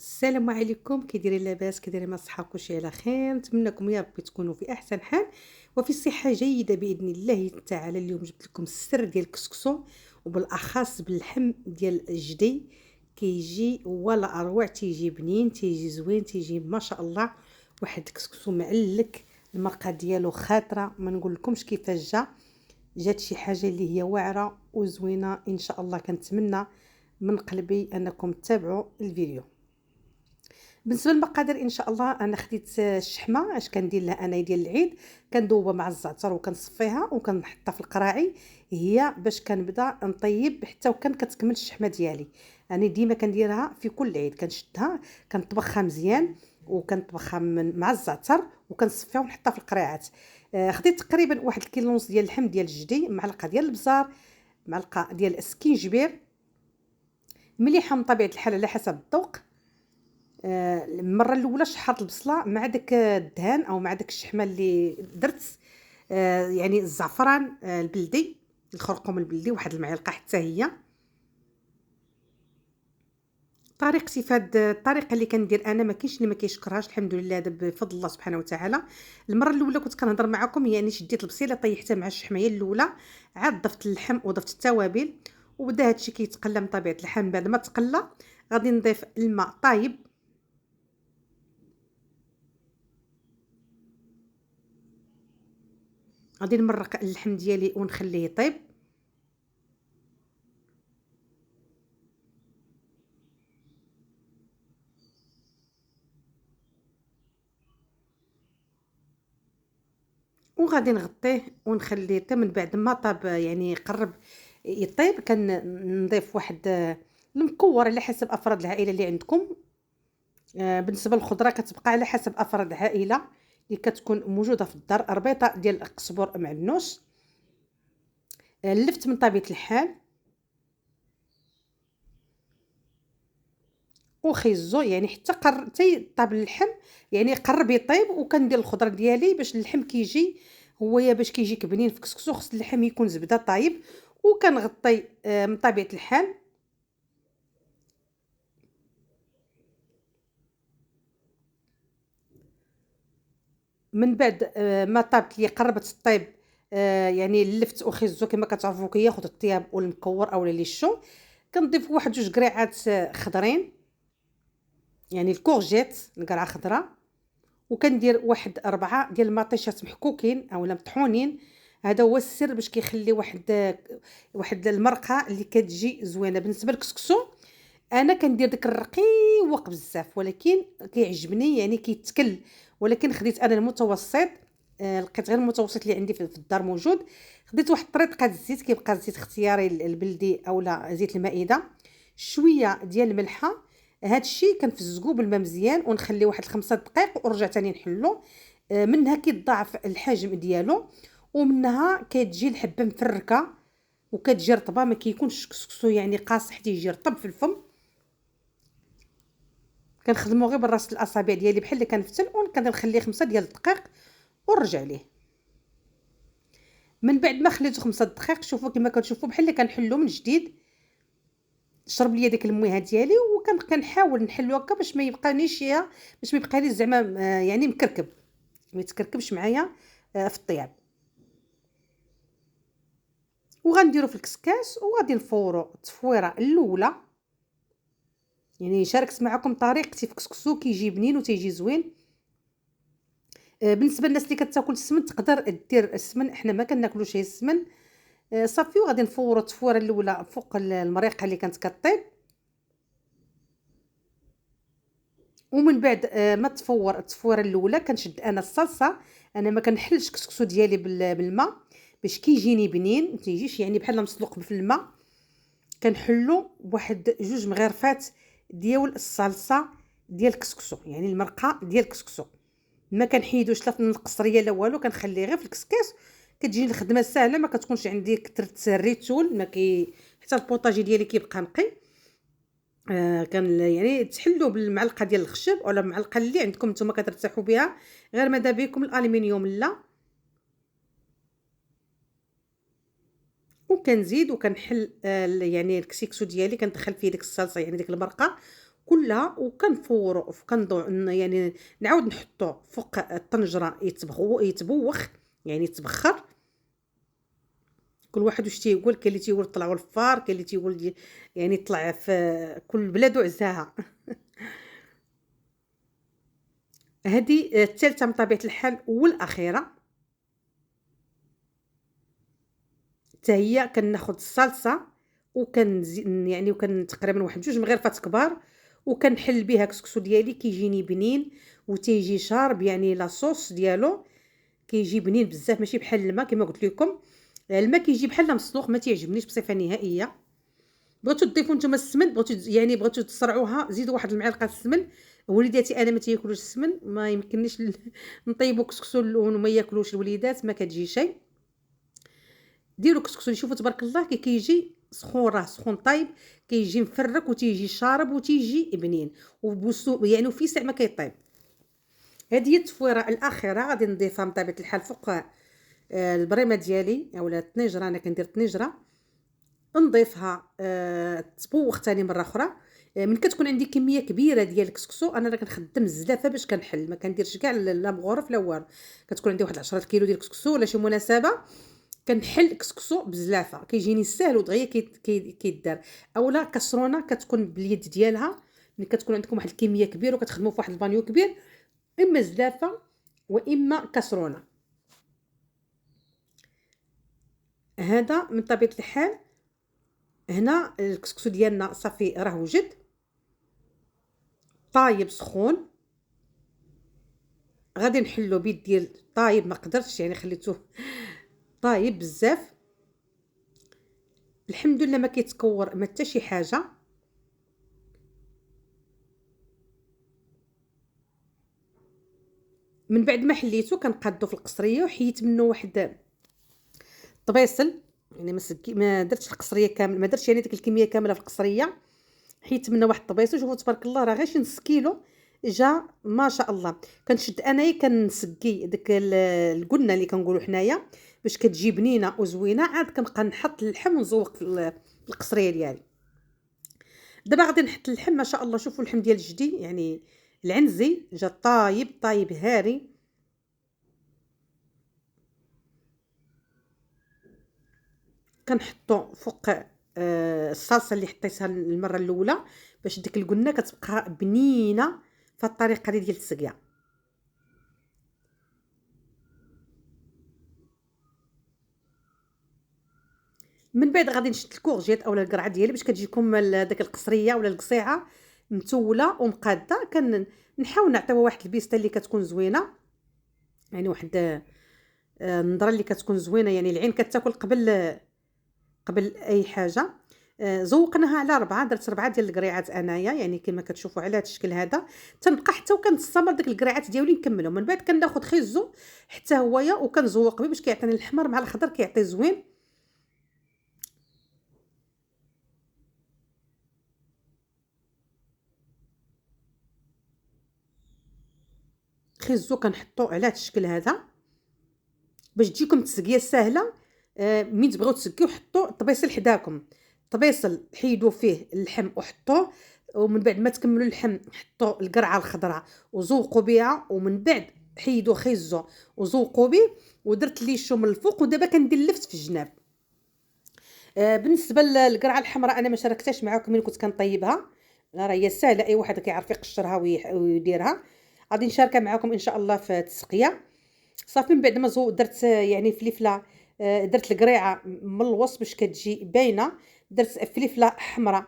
السلام عليكم، كي دايرين؟ لاباس؟ كي دايرين مع صحابكم؟ كلشي على خير. نتمنىكم يا ربي تكونوا في احسن حال وفي صحه جيده باذن الله تعالى. اليوم جبت لكم السر ديال الكسكسو، وبالاخص باللحم ديال الجدي. كيجي ولا اروع، تيجي بنين، تيجي زوين، تيجي ما شاء الله. واحد الكسكسو معلك، المرقه ديالو خاطره، ما نقول لكمش كيفاش جات شي حاجه اللي هي واعره وزوينه ان شاء الله. كنتمنى من قلبي انكم تتابعوا الفيديو. بالنسبه للمقادير ان شاء الله، انا خديت الشحمه. اش كندير لها انا ديال العيد؟ كندوبها مع الزعتر وكنصفيها وكنحطها في القراعي، هي باش كنبدا نطيب حتى وكان كتكمل الشحمه ديالي. انا ديما كنديرها في كل عيد، كنشدها كنطبخها مزيان وكنطبخها مع الزعتر وكنصفيها ونحطها في القريعات. خديت تقريبا 1 كيلو ونص ديال اللحم ديال الجدي، معلقه ديال البزار، معلقه ديال السكينجبير مليحه من طبيعه الحال على حسب الذوق. المره الاولى شحرت البصله مع داك الدهان او مع داك الشحمه اللي درت. يعني الزعفران البلدي، الخرقوم البلدي، واحد المعلقه حتى هي. طريقتي في هذه الطريقه اللي كندير انا، ما كاينش اللي ما كيشكرهاش، الحمد لله، هذا بفضل الله سبحانه وتعالى. المره الاولى كنت كنهضر معكم، يعني شديت البصيله طيحتها مع الشحمه هي الاولى، عاد ضفت اللحم وضفت التوابل وبدا هادشي كيتقلى من طبيعه الحال. بعد ما تقلى غادي نضيف الماء طايب، غادي نمرق اللحم ديالي ونخليه يطيب. وغادي نغطيه ونخليه حتى من بعد ما طاب، يعني قرب يطيب. كنضيف واحد المكور على حسب افراد العائله اللي عندكم. بالنسبه للخضره كتبقى على حسب افراد العائله اللي كتكون موجوده في الدار. ربيطه ديال القزبر معلوش، لفت من طبيعه الحال، وخيزو يعني حتى طاب اللحم، يعني قرب يطيب. وكندير الخضره ديالي باش اللحم كيجي هو باش كيجيك بنين في كسكسو، خص اللحم يكون زبده طايب. وكنغطي من طبيعه الحال. من بعد ما طابت لي قربت طيب، يعني لفت وخيزو كما كتعرفوا كياخذ الطياب والمكور اولا لي شو. كنضيف واحد 2 قريعات خضرين، يعني الكورجيت القرعه خضراء. وكندير واحد 4 ديال المطيشات محكوكين اولا مطحونين. هذا هو السر باش كيخلي واحد المرقه اللي كتجي زوينه. بالنسبه للكسكسو انا كندير داك الرقيق بزاف، ولكن كيعجبني يعني كيتكل، ولكن خديت انا المتوسط. لقيت غير المتوسط اللي عندي في الدار موجود. خديت واحد طريقه الزيت، كيبقى الزيت اختياري البلدي اولا زيت المائده، شويه ديال الملحه. هاد الشيء كنفزقو بالماء مزيان ونخليه واحد 5 دقائق ورجع تاني نحلو. منها كيتضاعف الحجم ديالو، ومنها كتجي الحبه مفركه وكتجي رطبه، ما كيكونش كسكسو يعني قاصح، تيجي رطب في الفم. كنخدمو غير بالراس الاصابع ديالي بحال اللي كنفتل، وكنخليه 5 دقائق ونرجع ليه. من بعد ما خليته 5 دقائق، شوفوا كما كتشوفوا بحال اللي كنحلو من جديد. شرب ليا ديك المياه ديالي، وكنحاول نحلو هكا باش ما يبقانيش باش ما يبقى لي زعما يعني مكركب، ما يتكركبش معايا في الطياب. وغنديرو في الكسكاس وغادي نفورو التفويره الاولى. يعني شاركت معكم طريقتي في كسكسو، كيجي بنين وتيجي زوين. بالنسبه للناس اللي كتاكل السمن تقدر دير السمن، احنا ما كناكلوش هي السمن. صافي. وغادي نفورو التفويره الاولى فوق المريقه اللي كانت كطيب. ومن بعد ما تفور التفويره الاولى كنشد انا الصلصه. انا ما كنحلش كسكسو ديالي بالماء باش كيجيني بنين، ما تيجيش يعني بحال مسلوق في الماء. كنحلو بواحد 2 مغرفات ديال الصلصه ديال الكسكسو، يعني المرقه ديال الكسكسو. ما كنحيدوش لا في القصريه لا والو، كنخليه غير في الكسكاس. كتجيني الخدمه ساهله، ما كتكونش عندي كثرت الريتول، حتى البوطاجي ديالي كيبقى نقي. كان يعني تحلوا بالمعلقه ديال الخشب ولا المعلقه اللي عندكم نتوما كترتاحوا بها، غير ماذا بكم الالومنيوم لا. وكنزيد وكنحل يعني الكسكسو ديالي، كندخل فيه ديك الصلصه يعني ديك المرقه، كلها وكنفورو يعني نعاود نحطو فوق الطنجره يتبوخ يعني يتبخر. كل واحد واش تيقول، كاين اللي تيقول طلعوا الفار، كاين اللي تيقول يعني طلع في كل بلاد وعزاها. هذه الثالثه من طبيعه الحال والاخيره، حتى هي كناخذ الصلصه يعني وكان تقريبا واحد جوج مغرفات كبار، وكنحل بها كسكسو ديالي كيجيني بنين وتيجي شارب، يعني لاصوص ديالو كيجي بنين بزاف، ماشي بحال الماء كما قلت لكم. الماء كيجي بحال مسلوق، ما تيعجبنيش بصفه نهائيه. بغيتو تضيفوا نتوما السمن، يعني بغيتو تسرعوها، زيدوا واحد المعلقه السمن. وليداتي انا ما تياكلوش السمن، ما يمكننيش نطيبوا كسكسو وما ياكلوش الوليدات، ما كتجي شيء. ديروا كسكسو شوفوا تبارك الله كيجي سخون، راه سخون طايب، كيجي مفرك وتيجي شارب وتيجي بنين وبوسو، يعني وفي ساعه ما كيطيب. هذه هي التفويره الاخيره غادي نضيفها من طبيعه الحال فوق البريمه ديالي اولا الطنجره. انا كندير طنجره نضيفها تبوخ ثاني مره اخرى. من كتكون عندي كميه كبيره ديال الكسكسو، انا راه كنخدم الزلافه باش كنحل، ما كنديرش كاع لا مغرف لا والو. كتكون عندي واحد 10 كيلو ديال الكسكسو ولا شي مناسبه، كنحل كسكسو بزلافه، كيجيني ساهل ودغيا كيدار. اولا كسرونه كتكون باليد ديالها، ملي كتكون عندكم واحد الكميه كبيره وكتخدموا في واحد البانيو كبير، اما زلافه واما كسرونه. هذا من طبيعه الحال. هنا الكسكسو ديالنا صافي راه وجد طايب سخون، غادي نحلو بيد ديال طايب، ما قدرتش يعني خليته طايب بزاف. الحمد لله ما كيتكور ما حتى شي حاجه. من بعد ما حليته كنقادو في القصريه وحيت منه واحد طبيصل، يعني ما درتش القصريه كامل، ما درتش يعني ديك الكميه كامله في القصريه، حيت منه واحد الطبيصل. شوفوا تبارك الله راه غير شي نص كيلو جا ما شاء الله. كنشد انايا كنسقي داك القلنا اللي كنقولوا حنايا باش كتجي بنينه وزوينه، عاد كنبقى نحط اللحم ونزوق في القصريه ديالي. دابا غادي نحط اللحم ما شاء الله. شوفوا اللحم ديال جدي يعني العنزي جا طايب طايب هاري. كنحطو فوق الصلصه اللي حطيتها المره الاولى باش ديك القلنا كتبقى بنينه في الطريقه ديال التسقيه. من بعد غادي نشد الكورجيط اولا القرعه ديالي باش كتجيكم داك القصريه ولا القصيعه متوله ومقاده. نحاول نعطيوها واحد البيسته اللي كتكون زوينه، يعني واحد النظره اللي كتكون زوينه، يعني العين كتاكل قبل اي حاجه. زوقناها على 4، درت 4 ديال القريعات انايا، يعني كما كتشوفوا على هذا الشكل هذا. تنبقى حتى وكنستمر ديك القريعات ديالي نكملهم. من بعد كناخذ خيزو حتى هويا وكنزوق به باش كيعطيني الاحمر مع الخضر كيعطي زوين. خيزو كنحطو على هذا الشكل هذا باش تجيكم التسقيه ساهله. من تبغيو تسقيو حطوا الطبيصل حداكم، الطبيصل حيدوا فيه اللحم وحطوه، ومن بعد ما تكملوا اللحم حطوا القرعه الخضراء وزوقوا بها، ومن بعد حيدوا خيزو وزوقوا به، ودرت لي شو من الفوق. ودابا كندير لفت في الجناب. بالنسبه للقرعه الحمراء انا ما شاركتهاش معكم من كنت كنطيبها، راه هي سهله، اي واحد كيعرف يقشرها ويديرها. غادي نشاركها معكم ان شاء الله في التسقيه. صافي من بعد ما درت يعني فلفله، درت القريعه من الوسط باش كتجي باينه، درت فلفله حمراء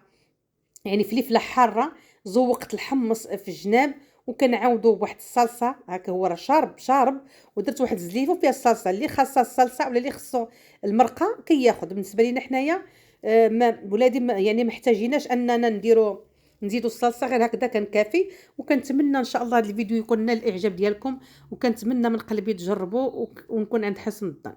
يعني فلفله حاره، زوقت الحمص في الجناب، وكنعاودو بواحد الصلصه هكا هو راه شارب. ودرت واحد الزليفه فيها الصلصه، اللي خاصها الصلصه ولا اللي خصو المرقه كياخذ. بالنسبه لينا حنايا ما ولادي يعني ما محتاجيناش اننا نزيدوا الصلصه، غير هكذا كان كافي. وكنتمنى ان شاء الله هذا الفيديو يكون نال الاعجاب ديالكم، وكنتمنى من قلبي تجربوا ونكون عند حسن الظن.